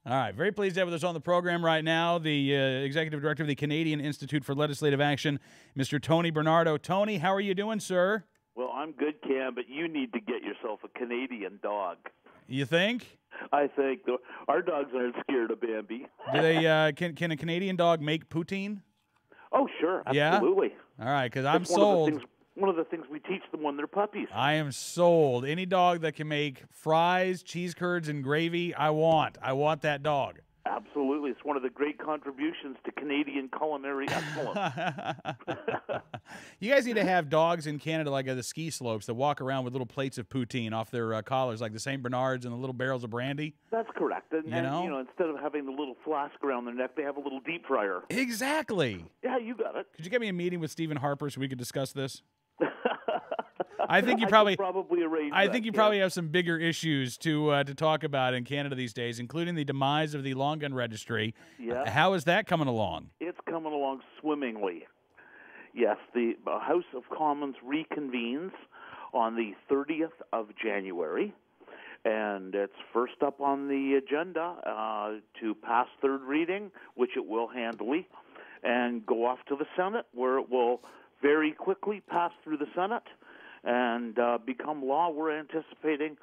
All right. Very pleased to have with us on the program right now the Executive Director of the Canadian Institute for Legislative Action, Mr. Tony Bernardo. Tony, how are you doing, sir? Well, I'm good, Cam, but you need to get yourself a Canadian dog. You think? I think our dogs aren't scared of Bambi. Do they? Can a Canadian dog make poutine? Oh, sure, absolutely. Yeah? All right, because I'm That's sold. One of the things we teach them when they're puppies. I am sold. Any dog that can make fries, cheese curds, and gravy, I want. I want that dog. Absolutely. It's one of the great contributions to Canadian culinary excellence. You guys need to have dogs in Canada like at the ski slopes that walk around with little plates of poutine off their collars, like the St. Bernards and the little barrels of brandy. That's correct. And, you know, instead of having the little flask around their neck, they have a little deep fryer. Exactly. Yeah, you got it. Could you get me a meeting with Stephen Harper so we could discuss this? I think you probably arrange I that, think you Cam. probably have some bigger issues to talk about in Canada these days, including the demise of the long gun registry. Yeah. How is that coming along? It's coming along swimmingly. Yes, the House of Commons reconvenes on the 30th of January, and it's first up on the agenda to pass third reading, which it will handily, and go off to the Senate, where it will very quickly pass through the Senate and become law. We're anticipating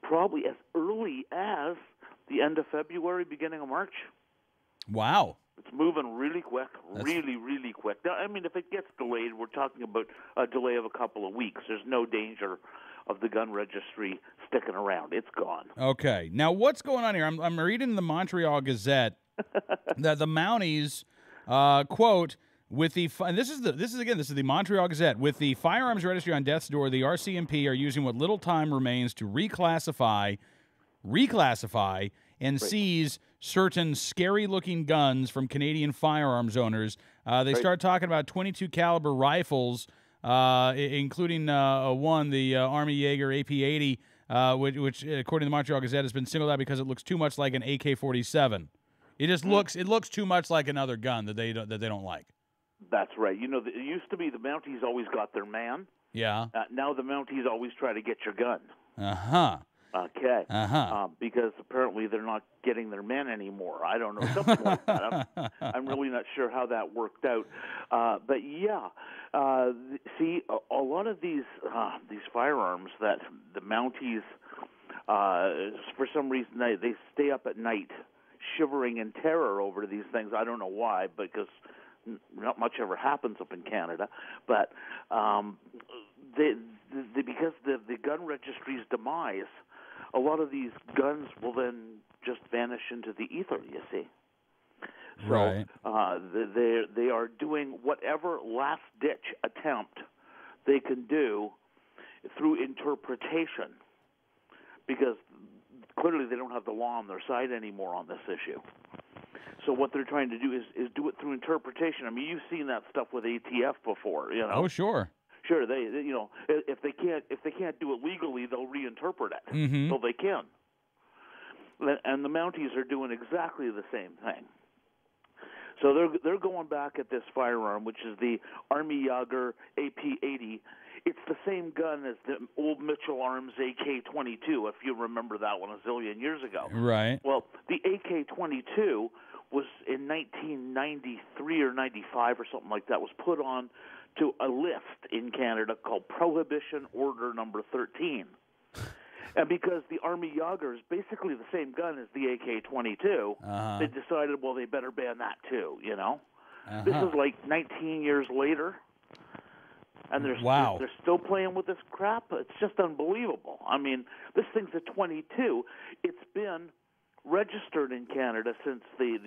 probably as early as the end of February, beginning of March. Wow. It's moving really quick, really quick. Now, I mean, if it gets delayed, we're talking about a delay of a couple of weeks. There's no danger of the gun registry sticking around. It's gone. Okay. Now, what's going on here? I'm reading in the Montreal Gazette that the Mounties, quote, with the and this is the Montreal Gazette. With the firearms registry on death's door, the RCMP are using what little time remains to reclassify, and seize certain scary-looking guns from Canadian firearms owners. They start talking about 22 caliber rifles, including one, the Army Jaeger AP80, which according to the Montreal Gazette has been singled out because it looks too much like an AK-47. It just looks too much like another gun that they don't like. That's right. You know, it used to be the Mounties always got their man. Yeah. Now the Mounties always try to get your gun. Uh-huh. Okay. Uh-huh. Because apparently they're not getting their men anymore. I don't know. Something like that. I'm really not sure how that worked out. But yeah, see, a lot of these firearms that the Mounties, for some reason, they stay up at night shivering in terror over these things. I don't know why, because not much ever happens up in Canada, but because the gun registry's demise, a lot of these guns will then just vanish into the ether, you see. So right. They are doing whatever last-ditch attempt they can do through interpretation, because clearly they don't have the law on their side anymore on this issue. So what they're trying to do is do it through interpretation. I mean, you've seen that stuff with ATF before, you know. Oh, sure. Sure, they if they can't do it legally, they'll reinterpret it. Mm-hmm. So they can. And the Mounties are doing exactly the same thing. So they're going back at this firearm, which is the Army Jaeger AP80. It's the same gun as the old Mitchell Arms AK-22, if you remember that one a zillion years ago. Right. Well, the AK-22 was in 1993 or 95 or something like that, was put on to a list in Canada called Prohibition Order Number 13. And because the Army Jaeger is basically the same gun as the AK-22, they decided, well, they better ban that too, you know? This is like 19 years later, and they're still playing with this crap. It's just unbelievable. I mean, this thing's a 22. It's been registered in Canada since the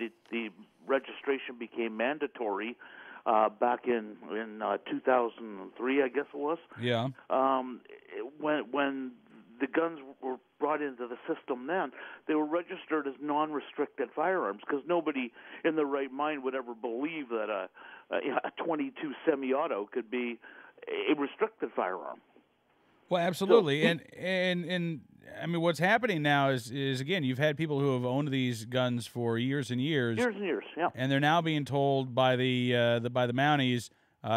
registration became mandatory back in 2003, I guess it was. Yeah. When the guns were brought into the system then, they were registered as non-restricted firearms, because nobody in their right mind would ever believe that a 22 semi-auto could be a restricted firearm. Well, absolutely. So, and I mean, what's happening now is again, you've had people who have owned these guns for years and years. Years and years, yeah. And they're now being told by the Mounties,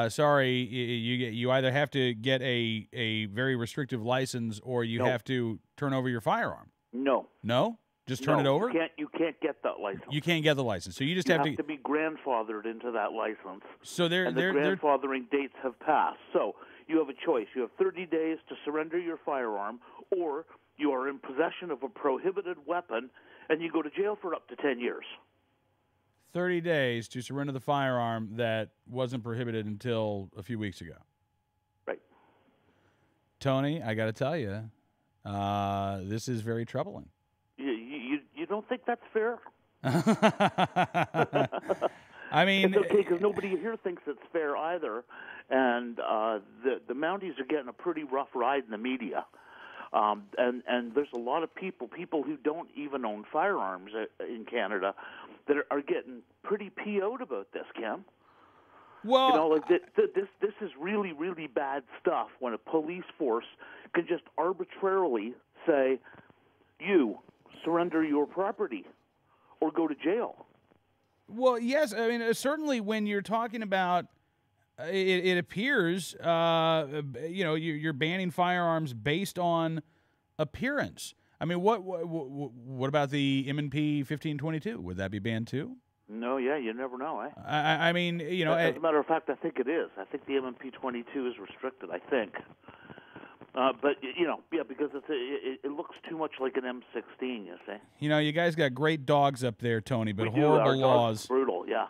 sorry, you either have to get a very restrictive license or you have to turn over your firearm. No. No? Just turn it over? You can't get that license. You can't get the license. So you just have to be grandfathered into that license. So the grandfathering dates have passed. So you have a choice. You have 30 days to surrender your firearm, or you are in possession of a prohibited weapon, and you go to jail for up to 10 years. 30 days to surrender the firearm that wasn't prohibited until a few weeks ago. Right. Tony, I got to tell you, this is very troubling. You don't think that's fair? I mean, it's okay because nobody here thinks it's fair either, and the Mounties are getting a pretty rough ride in the media, and there's a lot of people who don't even own firearms in Canada that are getting pretty PO'd about this, Ken. Well, this is really, really bad stuff when a police force can just arbitrarily say, you surrender your property or go to jail. Well, yes. I mean, certainly when you're talking about, it appears, you're banning firearms based on appearance. I mean, what about the M&P 1522? Would that be banned too? No, yeah, you never know, eh? I mean, as a matter of fact, I think it is. I think the M&P 22 is restricted. I think. But because it looks too much like an M16. You see. You guys got great dogs up there, Tony, but we do. horrible Our laws. Dogs brutal, yeah.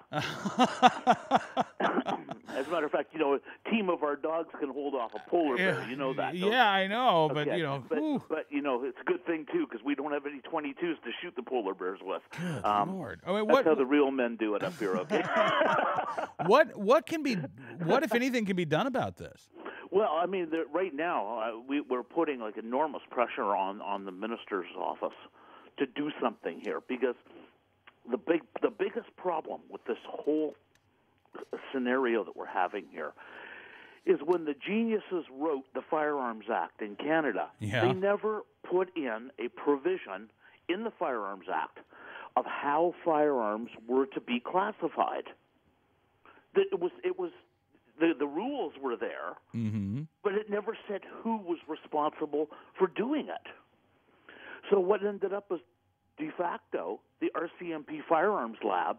As a matter of fact, a team of our dogs can hold off a polar bear. You know that. Yeah, I know, but okay. But it's a good thing too because we don't have any 22s to shoot the polar bears with. Good Lord! I mean, that's how the real men do it up here. Okay. What if anything can be done about this? Well, I mean, right now we're putting like enormous pressure on the minister's office to do something here because the biggest problem with this whole scenario that we're having here is when the geniuses wrote the Firearms Act in Canada, they never put in a provision in the Firearms Act of how firearms were to be classified. It was the rules were there, but it never said who was responsible for doing it. So what ended up was de facto the RCMP Firearms Lab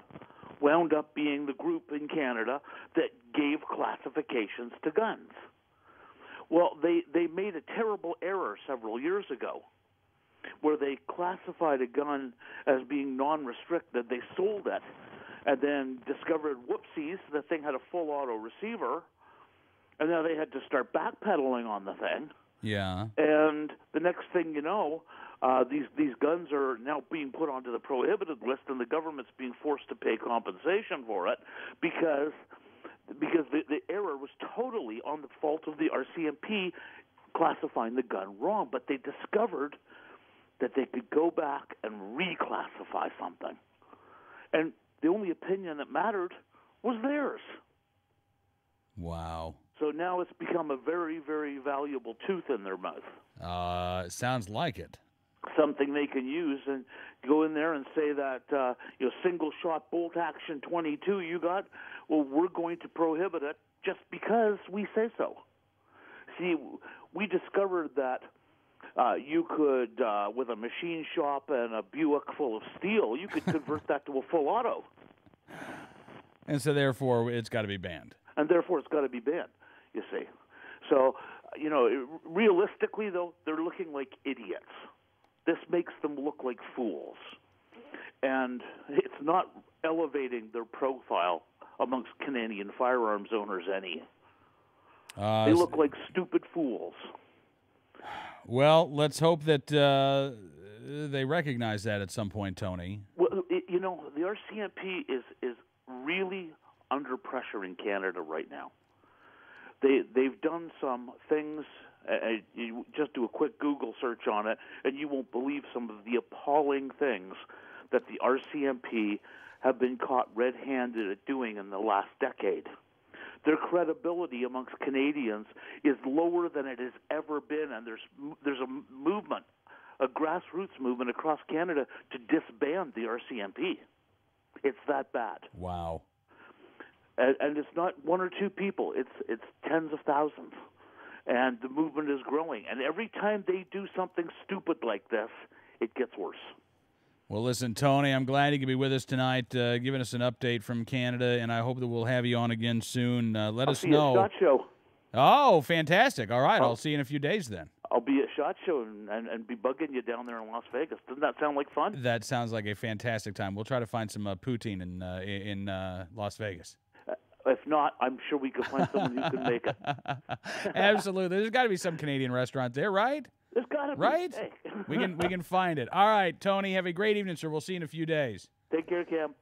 wound up being the group in Canada that gave classifications to guns. Well, they made a terrible error several years ago where they classified a gun as being non-restricted. They sold it and then discovered, whoopsies, the thing had a full auto receiver, and now they had to start backpedaling on the thing. Yeah. And the next thing you know, these guns are now being put onto the prohibited list, and the government's being forced to pay compensation for it because the error was totally on the fault of the RCMP classifying the gun wrong. But they discovered that they could go back and reclassify something, and the only opinion that mattered was theirs. Wow. So now it's become a very, very valuable tooth in their mouth. Sounds like it. Something they can use and go in there and say that single-shot bolt-action 22 you got, well, we're going to prohibit it just because we say so. See, we discovered that you could, with a machine shop and a Buick full of steel, you could convert that to a full auto. And so, therefore, it's got to be banned. And therefore, it's got to be banned, you see. So, realistically, though, they're looking like idiots. This makes them look like fools. And it's not elevating their profile amongst Canadian firearms owners any. They look like stupid fools. Well, let's hope that they recognize that at some point, Tony. Well, the RCMP is really under pressure in Canada right now. They've done some things. You just do a quick Google search on it, and you won't believe some of the appalling things that the RCMP have been caught red-handed at doing in the last decade. Their credibility amongst Canadians is lower than it has ever been, and there's a movement, a grassroots movement across Canada to disband the RCMP. It's that bad. Wow. And it's not one or two people. It's tens of thousands. And the movement is growing. And every time they do something stupid like this, it gets worse. Well, listen, Tony, I'm glad you could be with us tonight, giving us an update from Canada, and I hope that we'll have you on again soon. Let us know. I'll see you at SHOT Show. Oh, fantastic. All right, I'll see you in a few days then. I'll be at SHOT Show and be bugging you down there in Las Vegas. Doesn't that sound like fun? That sounds like a fantastic time. We'll try to find some poutine in Las Vegas. If not, I'm sure we can find someone who can make it. Absolutely. There's got to be some Canadian restaurant there, right? There's got to be. Right? Hey. We can find it. All right, Tony, have a great evening, sir. We'll see you in a few days. Take care, Cam.